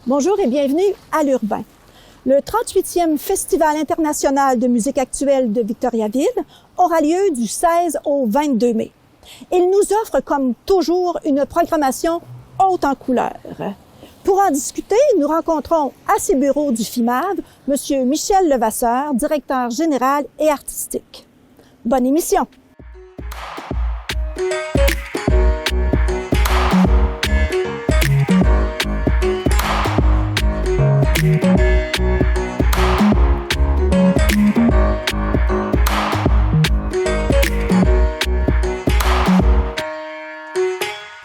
Bonjour et bienvenue à l'Urbain. Le 38e Festival international de musique actuelle de Victoriaville aura lieu du 16 au 22 mai. Il nous offre, comme toujours, une programmation haute en couleurs. Pour en discuter, nous rencontrons à ses bureaux du FIMAV M. Michel Levasseur, directeur général et artistique. Bonne émission!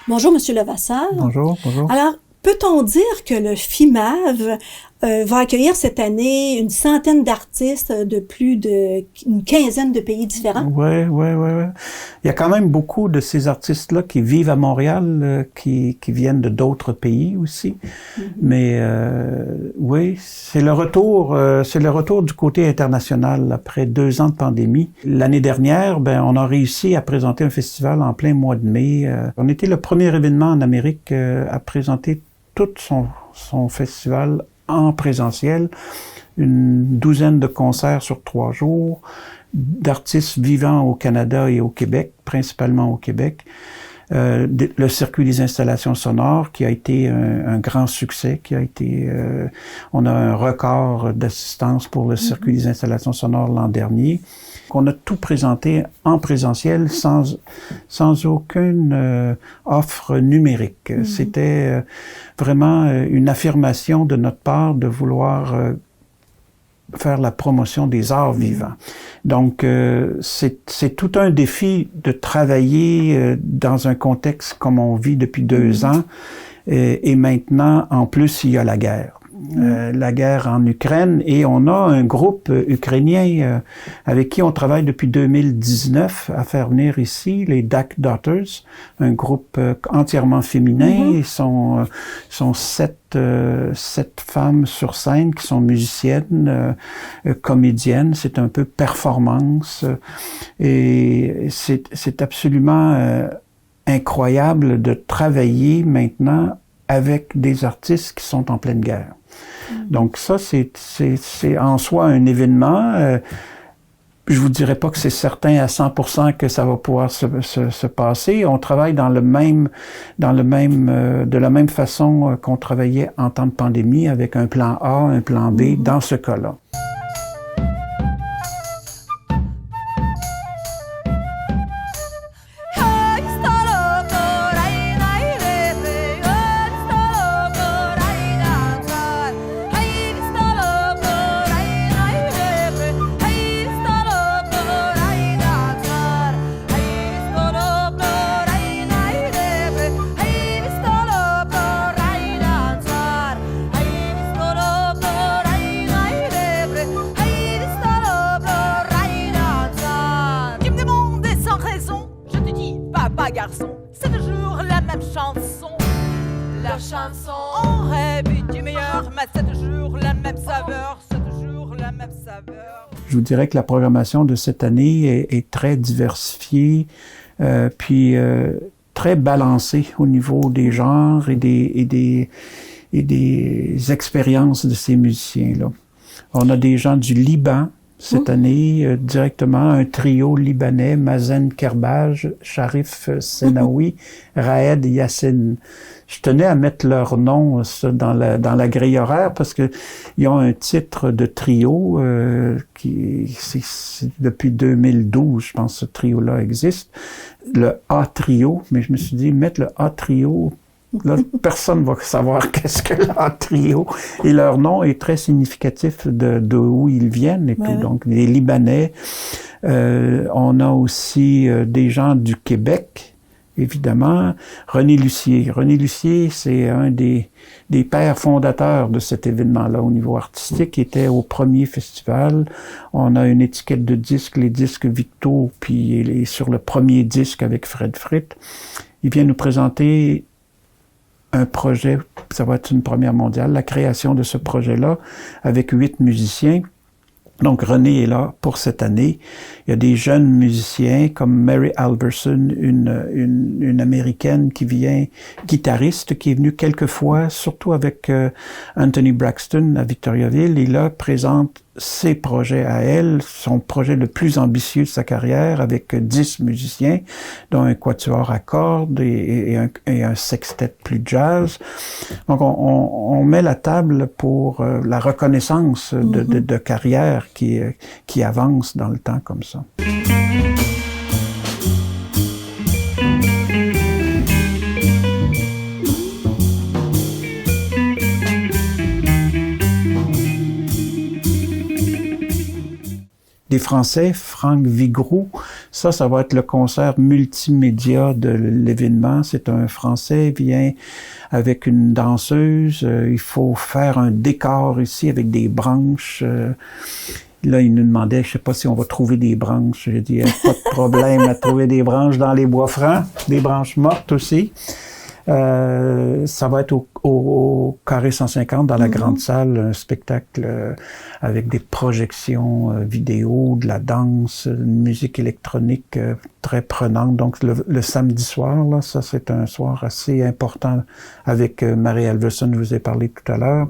Bonjour, M. Levasseur. Bonjour, bonjour. Alors, peut-on dire que le FIMAV va accueillir cette année une centaine d'artistes de plus d'une quinzaine de pays différents? Oui. Il y a quand même beaucoup de ces artistes-là qui vivent à Montréal, qui viennent de d'autres pays aussi. Mm-hmm. Mais oui, c'est le retour du côté international après 2 ans de pandémie. L'année dernière, on a réussi à présenter un festival en plein mois de mai. On était le premier événement en Amérique à présenter tout son festival en présentiel, une douzaine de concerts sur 3 jours, d'artistes vivant au Canada et au Québec, principalement au Québec. Le circuit des installations sonores qui a été un grand succès, on a un record d'assistance pour le circuit des installations sonores l'an dernier. On a tout présenté en présentiel sans aucune offre numérique. Mm-hmm. C'était vraiment une affirmation de notre part de vouloir faire la promotion des arts vivants. Donc, c'est tout un défi de travailler dans un contexte comme on vit depuis 2 ans. Et maintenant, en plus, il y a la guerre. La guerre en Ukraine, et on a un groupe ukrainien avec qui on travaille depuis 2019 à faire venir ici les Dak Daughters, un groupe entièrement féminin. Ils sont 7 femmes sur scène qui sont musiciennes, comédiennes. C'est un peu performance, et c'est absolument incroyable de travailler maintenant avec des artistes qui sont en pleine guerre. Donc ça, c'est en soi un événement. Je vous dirais pas que c'est certain à 100% que ça va pouvoir se passer. On travaille de la même façon qu'on travaillait en temps de pandémie, avec un plan A, un plan B, dans ce cas-là. Garçon, c'est toujours la même chanson. La chanson, on rêve du meilleur, mais c'est toujours la même saveur, c'est toujours la même saveur. Je vous dirais que la programmation de cette année est très diversifiée, puis très balancée au niveau des genres et des expériences de ces musiciens-là. On a des gens du Liban cette année, directement un trio libanais, Mazen Kerbaj, Sharif Senaoui, Raed Yassine. Je tenais à mettre leur nom dans la grille horaire parce que ils ont un titre de trio c'est depuis 2012, je pense, ce trio-là existe. Le A-trio, mais je me suis dit, mettre le A-trio, là, personne va savoir qu'est-ce que l'A-trio. Et leur nom est très significatif de où ils viennent et tout. Donc, les Libanais. On a aussi des gens du Québec, évidemment. René Lucier. René Lucier, c'est un des pères fondateurs de cet événement-là au niveau artistique. Il était au premier festival. On a une étiquette de disques, les disques Victo, puis il est sur le premier disque avec Fred Fritt. Il vient nous présenter un projet, ça va être une première mondiale, la création de ce projet-là avec 8 musiciens. Donc, René est là pour cette année. Il y a des jeunes musiciens comme Mary Alberson, une Américaine qui vient, guitariste, qui est venue quelques fois, surtout avec Anthony Braxton à Victoriaville. Et là, présente ses projets à elle, son projet le plus ambitieux de sa carrière, avec 10 musiciens, dont un quatuor à cordes et un sextet plus jazz. Donc, on met la table pour la reconnaissance de carrière qui avance dans le temps comme ça. Des Français, Franck Vigroux, ça va être le concert multimédia de l'événement. C'est un Français, vient avec une danseuse, il faut faire un décor ici avec des branches. Là, il nous demandait, je sais pas si on va trouver des branches. J'ai dit, pas de problème à trouver des branches dans les bois francs, des branches mortes aussi. Ça va être au Carré 150 dans la grande salle, un spectacle avec des projections vidéo, de la danse, une musique électronique très prenante. Donc le samedi soir, là, ça c'est un soir assez important avec Mary Alverson, je vous ai parlé tout à l'heure.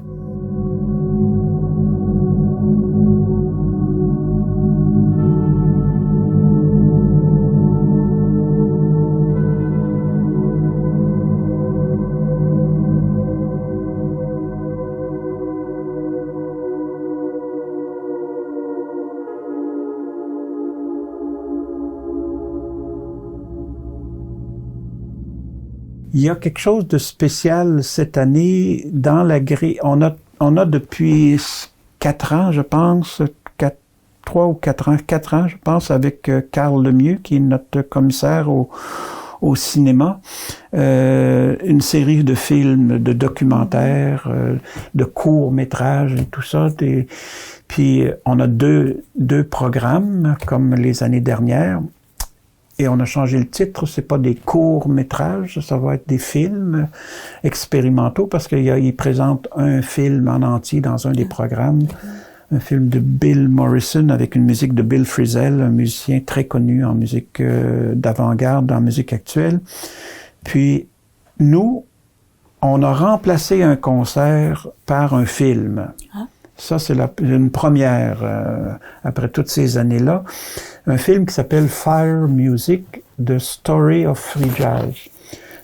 Il y a quelque chose de spécial cette année dans la grille. On a depuis 4 ans, je pense, 3 ou 4 ans, je pense, avec Carl Lemieux, qui est notre commissaire au cinéma, une série de films, de documentaires, de courts-métrages et tout ça. Puis on a deux programmes, comme les années dernières. Et on a changé le titre, c'est pas des courts-métrages, ça va être des films expérimentaux parce qu'il présente un film en entier dans un des programmes. Un film de Bill Morrison avec une musique de Bill Frisell, un musicien très connu en musique d'avant-garde, en musique actuelle. Puis, nous, on a remplacé un concert par un film. Ah. Ça, c'est une première après toutes ces années-là. Un film qui s'appelle Fire Music, The Story of Free Jazz.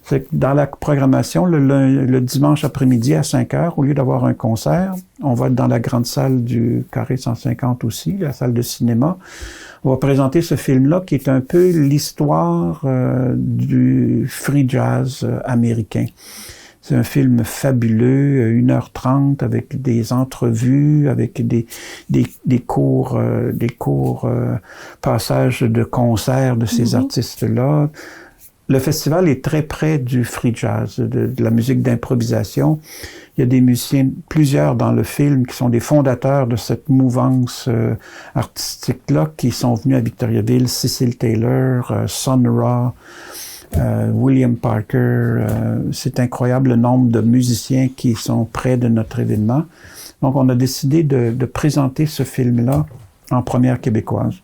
C'est que dans la programmation, le dimanche après-midi à 5h, au lieu d'avoir un concert, on va être dans la grande salle du Carré 150 aussi, la salle de cinéma. On va présenter ce film-là qui est un peu l'histoire du free jazz américain. C'est un film fabuleux, 1h30 avec des entrevues, avec des courts passages de concerts de ces artistes-là. Le festival est très près du free jazz, de la musique d'improvisation. Il y a des musiciens, plusieurs dans le film, qui sont des fondateurs de cette mouvance artistique-là, qui sont venus à Victoriaville, Cecil Taylor, Sun Ra, William Parker. C'est incroyable le nombre de musiciens qui sont près de notre événement. Donc, on a décidé de présenter ce film-là en première québécoise.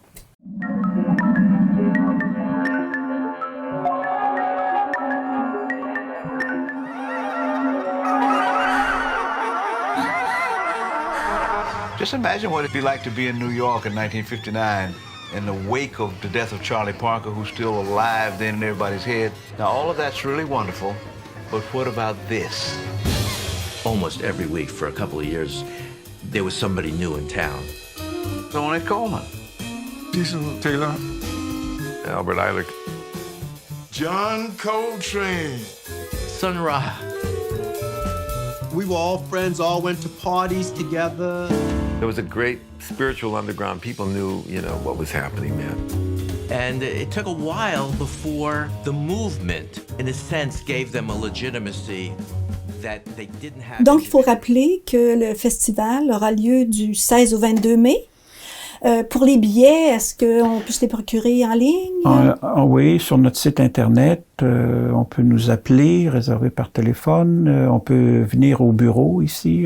Just imagine what it'd be like to be in New York in 1959 in the wake of the death of Charlie Parker, who's still alive then in everybody's head. Now, all of that's really wonderful, but what about this? Almost every week for a couple of years, there was somebody new in town. Ornette Coleman. Cecil Taylor. Albert Eilich. John Coltrane. Sun Ra. We were all friends, all went to parties together. There was a great spiritual underground. People knew, what was happening, man. And it took a while before the movement, in a sense, gave them a legitimacy that they didn't have. Donc, il faut rappeler que le festival aura lieu du 16 au 22 mai. Pour les billets, est-ce qu'on peut se les procurer en ligne? Oui, sur notre site Internet. On peut nous appeler, réserver par téléphone. On peut venir au bureau ici.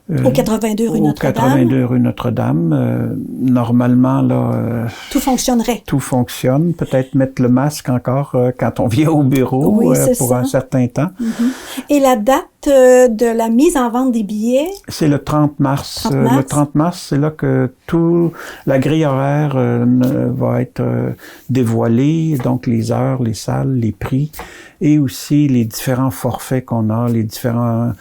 Au 82 rue au Notre-Dame. 82 rue Notre-Dame. Normalement, là... Tout fonctionnerait. Tout fonctionne. Peut-être mettre le masque encore quand on vient au bureau Oui, c'est pour ça. un certain temps. Et la date de la mise en vente des billets? C'est le 30 mars. 30 mars. Le 30 mars, c'est là que tout la grille horaire va être dévoilée, donc les heures, les salles, les prix, et aussi les différents forfaits qu'on a, les différents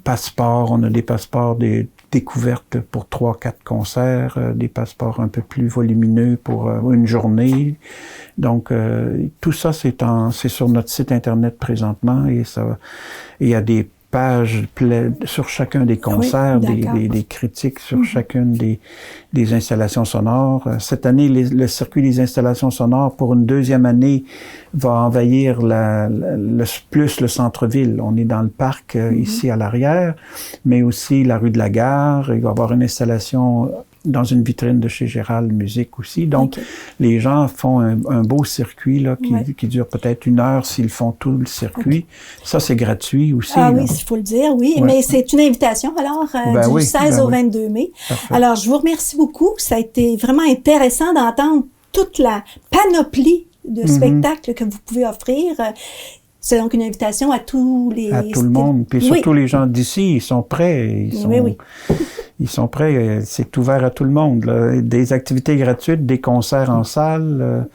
passeports. On a des passeports des découvertes pour 3-4 concerts, des passeports un peu plus volumineux pour une journée. Donc tout ça c'est sur notre site internet présentement, et ça il y a des pages sur chacun des concerts, Oui, des critiques sur chacune des installations sonores. Cette année, le circuit des installations sonores, pour une deuxième année, va envahir plus le centre-ville. On est dans le parc ici à l'arrière, mais aussi la rue de la Gare. Il va y avoir une installation dans une vitrine de chez Gérald Musique aussi. Donc, les gens font un beau circuit là, qui dure peut-être 1 heure s'ils font tout le circuit. Ça, c'est gratuit aussi. Ah là. oui, il faut le dire, oui. Ouais. Mais c'est une invitation, alors, du 16 au 22 mai. Parfait. Alors, je vous remercie beaucoup. Ça a été vraiment intéressant d'entendre toute la panoplie de spectacles que vous pouvez offrir. C'est donc une invitation à tous les... À tout le monde. Puis surtout les gens d'ici, ils sont prêts. Ils sont prêts. C'est ouvert à tout le monde. Là. Des activités gratuites, des concerts en salle.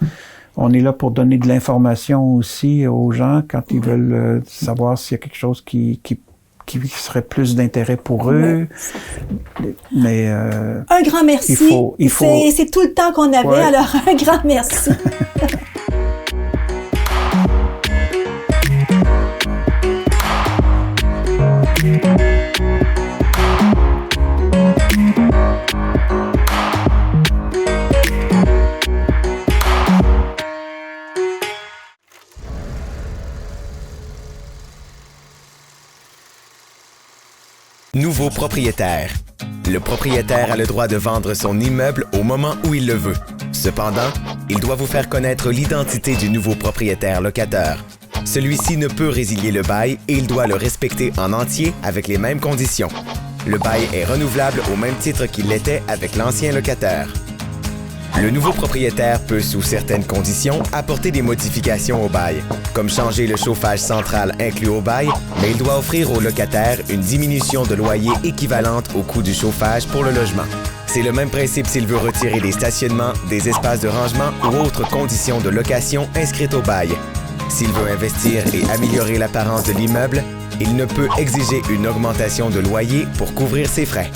On est là pour donner de l'information aussi aux gens quand ils veulent savoir s'il y a quelque chose qui serait plus d'intérêt pour eux. Mais un grand merci. Il faut... C'est tout le temps qu'on avait, alors un grand merci. Nouveau propriétaire. Le propriétaire a le droit de vendre son immeuble au moment où il le veut. Cependant, il doit vous faire connaître l'identité du nouveau propriétaire locataire. Celui-ci ne peut résilier le bail et il doit le respecter en entier avec les mêmes conditions. Le bail est renouvelable au même titre qu'il l'était avec l'ancien locataire. Le nouveau propriétaire peut, sous certaines conditions, apporter des modifications au bail, comme changer le chauffage central inclus au bail, mais il doit offrir au locataire une diminution de loyer équivalente au coût du chauffage pour le logement. C'est le même principe s'il veut retirer des stationnements, des espaces de rangement ou autres conditions de location inscrites au bail. S'il veut investir et améliorer l'apparence de l'immeuble, il ne peut exiger une augmentation de loyer pour couvrir ses frais.